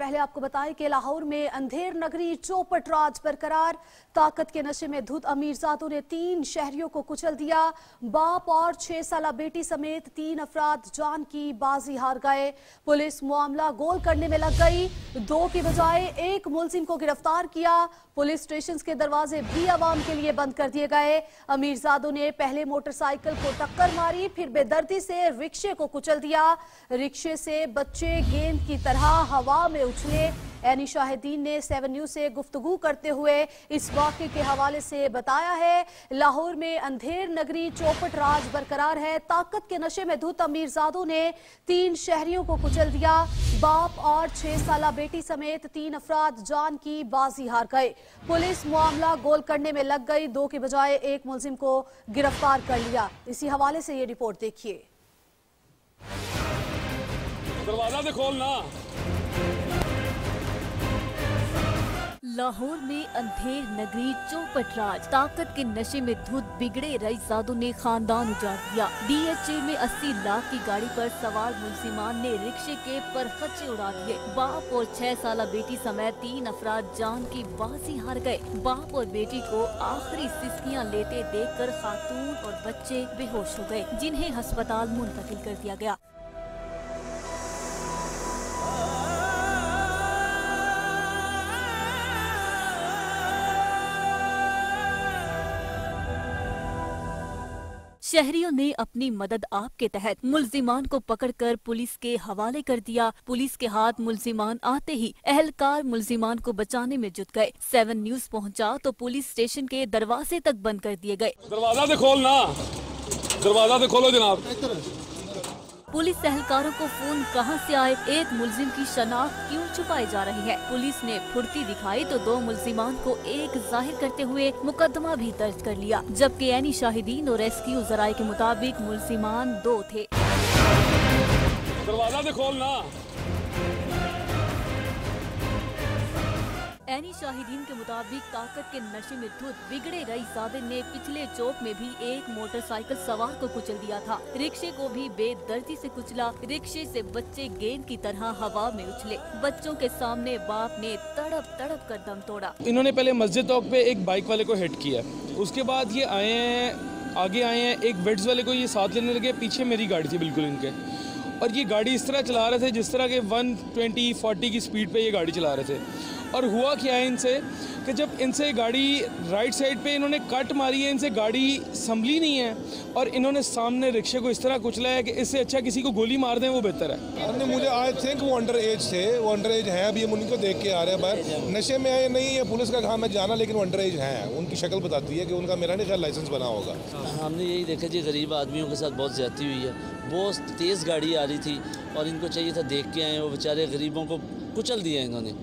पहले आपको बताएं कि लाहौर में अंधेर नगरी चौपट राज बरकरार। ताकत के नशे में धुत अमीरजादों ने 3 शहरियों को कुचल दिया। बाप और 6 साला बेटी समेत 3 अफराद जान की बाजी हार गए। पुलिस मामला गोल करने में लग गई। 2 की बजाय 1 मुलजिम को गिरफ्तार किया। पुलिस स्टेशन के दरवाजे भी आवाम के लिए बंद कर दिए गए। अमीरजादों ने पहले मोटरसाइकिल को टक्कर मारी, फिर बेदर्दी से रिक्शे को कुचल दिया। रिक्शे से बच्चे गेंद की तरह हवा में उछले। एनी शाहिदीन ने 7 न्यूज से गुफ्तगू करते हुए इस वाक़े के हवाले से बताया है, लाहौर में अंधेर नगरी चौपट राज बरकरार है। ताकत के नशे में धुत अमीरजादों ने 3 शहरियों को कुचल दिया। बाप और 6 साला बेटी समेत 3 अफराद जान की बाजी हार गए। पुलिस मामला गोल करने में लग गई। 2 की बजाय 1 मुलजिम को गिरफ्तार कर लिया। इसी हवाले से ये रिपोर्ट देखिए। दरवाजा से खोलना। लाहौर में अंधेर नगरी चौपट राज। ताकत के नशे में धुत बिगड़े रईसजादों ने खानदान उजाड़ दिया। DHA में 80 लाख की गाड़ी पर सवार मुलजिमान ने रिक्शे के परखचे उड़ा दिए। बाप और 6 साला बेटी समेत 3 अफराद जान की बाजी हार गए। बाप और बेटी को आखिरी सिसकियां लेते देखकर खातून और बच्चे बेहोश हो गए, जिन्हें अस्पताल मुंतकिल कर दिया गया। शहरियों ने अपनी मदद आप के तहत मुलजिमान को पकड़कर पुलिस के हवाले कर दिया। पुलिस के हाथ मुलजिमान आते ही अहलकार मुलजिमान को बचाने में जुट गए। 7 न्यूज पहुंचा तो पुलिस स्टेशन के दरवाजे तक बंद कर दिए गए। दरवाजा से खोलना। दरवाजा से खोलो जनाब। पुलिस एहलकारों को फोन कहां से आए, एक मुलजिम की शनाख्त क्यों छुपाई जा रही है। पुलिस ने फुर्ती दिखाई तो 2 मुलजिमान को एक जाहिर करते हुए मुकदमा भी दर्ज कर लिया, जबकि एनी शाहिदीन और रेस्क्यू जराये के मुताबिक मुलजिमान 2 थे। दरवाजा से खोलना। एनी शाहिदीन के मुताबिक ताकत के नशे में धुत बिगड़े रईसजादे ने पिछले चौक में भी एक मोटरसाइकिल सवार को कुचल दिया था। रिक्शे को भी बेदर्दी से कुचला। रिक्शे से बच्चे गेंद की तरह हवा में उछले। बच्चों के सामने बाप ने तड़प तड़प कर दम तोड़ा। इन्होंने पहले मस्जिद चौक पे एक बाइक वाले को हिट किया, उसके बाद ये आए हैं, आगे आए हैं, एक वेड्स वाले को ये साथ लेने लगे। पीछे मेरी गाड़ी थी बिल्कुल इनके, और ये गाड़ी इस तरह चला रहे थे जिस तरह के 120-140 की स्पीड पे ये गाड़ी चला रहे थे। और हुआ क्या है इनसे कि जब इनसे गाड़ी राइट साइड पे इन्होंने कट मारी है, इनसे गाड़ी संभली नहीं है और इन्होंने सामने रिक्शे को इस तरह कुचला है कि इससे अच्छा किसी को गोली मार दें वो बेहतर है। हमने मुझे आई थिंक वो अंडर एज थे, वो अंडर एज हैं। अभी हम उनको देख के आ रहे हैं बाहर। नशे में आए नहीं है, पुलिस का काम है जाना, लेकिन वो अंडर एज हैं। उनकी शक्ल बताती है कि उनका मेरा नहीं ख्याल लाइसेंस बना होगा। हमने यही देखा जी, गरीब आदमियों के साथ बहुत ज्यादती हुई है। बहुत तेज़ गाड़ी आ रही थी और इनको चाहिए था देख के आए, वो बेचारे गरीबों को कुचल दिया इन्होंने,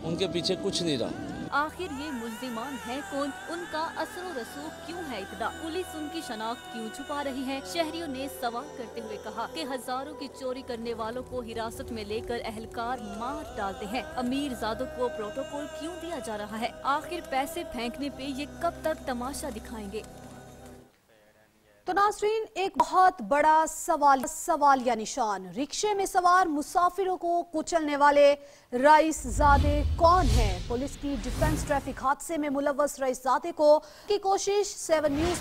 उनके पीछे कुछ नहीं रहा। आखिर ये मुलजिमान है कौन, उनका असर रसूख क्यों है इतना, पुलिस उनकी शनाख्त क्यों छुपा रही है। शहरियों ने सवाल करते हुए कहा कि हजारों की चोरी करने वालों को हिरासत में लेकर अहलकार मार डालते हैं। अमीरजादों को प्रोटोकॉल क्यों दिया जा रहा है। आखिर पैसे फेंकने पे ये कब तक तमाशा दिखाएंगे। तो नाज़रीन, एक बहुत बड़ा सवालिया निशान, रिक्शे में सवार मुसाफिरों को कुचलने वाले रईसजादे कौन हैं? पुलिस की डिफेंस ट्रैफिक हादसे में मुलव्वस रईसजादे को की कोशिश। 7 न्यूज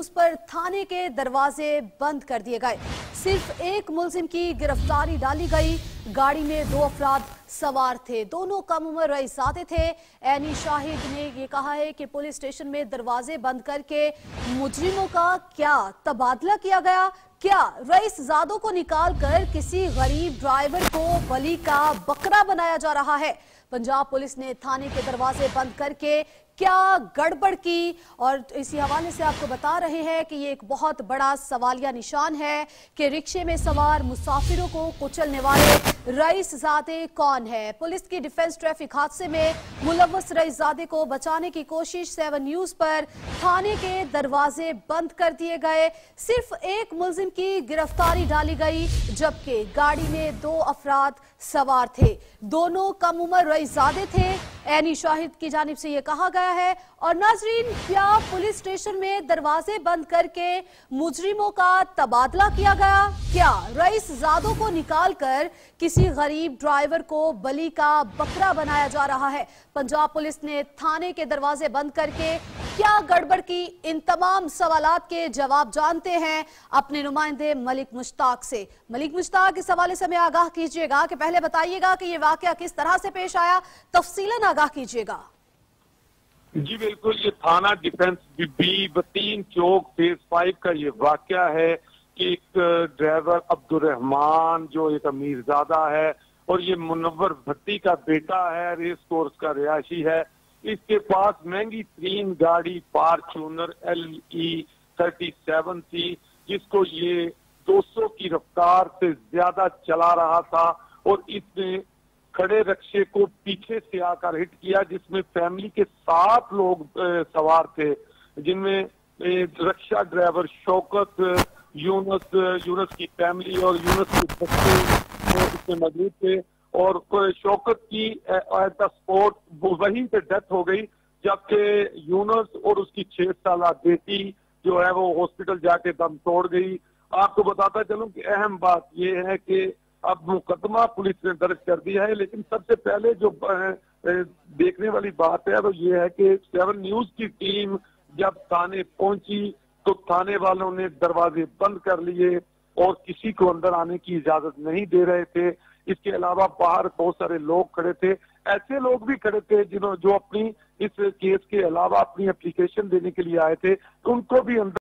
पर थाने के दरवाजे बंद कर दिए गए। सिर्फ 1 मुलजिम की गिरफ्तारी डाली गई। गाड़ी में 2 अफराद सवार थे, दोनों कम उम्र रईसजादे थे। एनी शाहिद ने ये कहा है कि पुलिस स्टेशन में दरवाजे बंद करके मुजरिमों का क्या तबादला किया गया? क्या रईसजादों को निकालकर किसी गरीब ड्राइवर को बलि का बकरा बनाया जा रहा है? पंजाब पुलिस ने थाने के दरवाजे बंद करके क्या गड़बड़ की, और इसी हवाले से आपको बता रहे हैं कि ये एक बहुत बड़ा सवालिया निशान है कि रिक्शे में सवार मुसाफिरों को कुचलने वाले रईसजादे कौन है। पुलिस की डिफेंस ट्रैफिक हादसे में मुलव्वस रईसजादे को बचाने की कोशिश। 7 न्यूज पर थाने के दरवाजे बंद कर दिए गए। सिर्फ 1 मुलजिम की गिरफ्तारी डाली गई, जबकि गाड़ी में 2 अफराद सवार थे, दोनों कम उम्र रईसजादे थे। ऐनी शाहिद की जानिब से ये कहा गया है। और नाजरीन, क्या पुलिस स्टेशन में दरवाजे बंद करके मुजरिमों का तबादला किया गया? क्या रईस ज़ादों को निकालकर किसी गरीब ड्राइवर को बलि का बकरा बनाया जा रहा है? पंजाब पुलिस ने थाने के दरवाजे बंद करके क्या गड़बड़ की? इन तमाम सवालात के जवाब जानते हैं अपने नुमाइंदे मलिक मुश्ताक से। मलिक मुश्ताक, इस हवाले से हमें आगाह कीजिएगा कि पहले बताइएगा कि ये वाकया किस तरह से पेश आया, तफसीलन आगाह कीजिएगा। जी बिल्कुल, ये थाना डिफेंस बी बतीन चौक फेज 5 का ये वाकया है कि एक ड्राइवर अब्दुर्रहमान जो एक अमीरजादा है और ये मुनव्वर भट्टी का बेटा है, रेस कोर्स का रिहायशी है। इसके पास महंगी तरीन गाड़ी फॉर्च्यूनर LE 37 थी, जिसको ये 200 की रफ्तार से ज्यादा चला रहा था और इसने खड़े रक्शे को पीछे से आकर हिट किया, जिसमें फैमिली के 7 लोग सवार थे, जिनमें रक्षा ड्राइवर शौकत, यूनस की फैमिली और यूनस के बच्चे इसमें मौजूद थे। और शौकत की एट द स्पॉट वहीं पे डेथ हो गई, जबकि यूनस और उसकी 6 साला बेटी जो है वो हॉस्पिटल जाके दम तोड़ गई। आपको बताता चलूं कि अहम बात यह है कि अब मुकदमा पुलिस ने दर्ज कर दिया है, लेकिन सबसे पहले जो देखने वाली बात है वो ये है कि 7 न्यूज की टीम जब थाने पहुंची तो थाने वालों ने दरवाजे बंद कर लिए और किसी को अंदर आने की इजाजत नहीं दे रहे थे। इसके अलावा बाहर बहुत सारे लोग खड़े थे, ऐसे लोग भी खड़े थे जो अपनी इस केस के अलावा अपनी एप्लीकेशन देने के लिए आए थे, उनको भी अंदर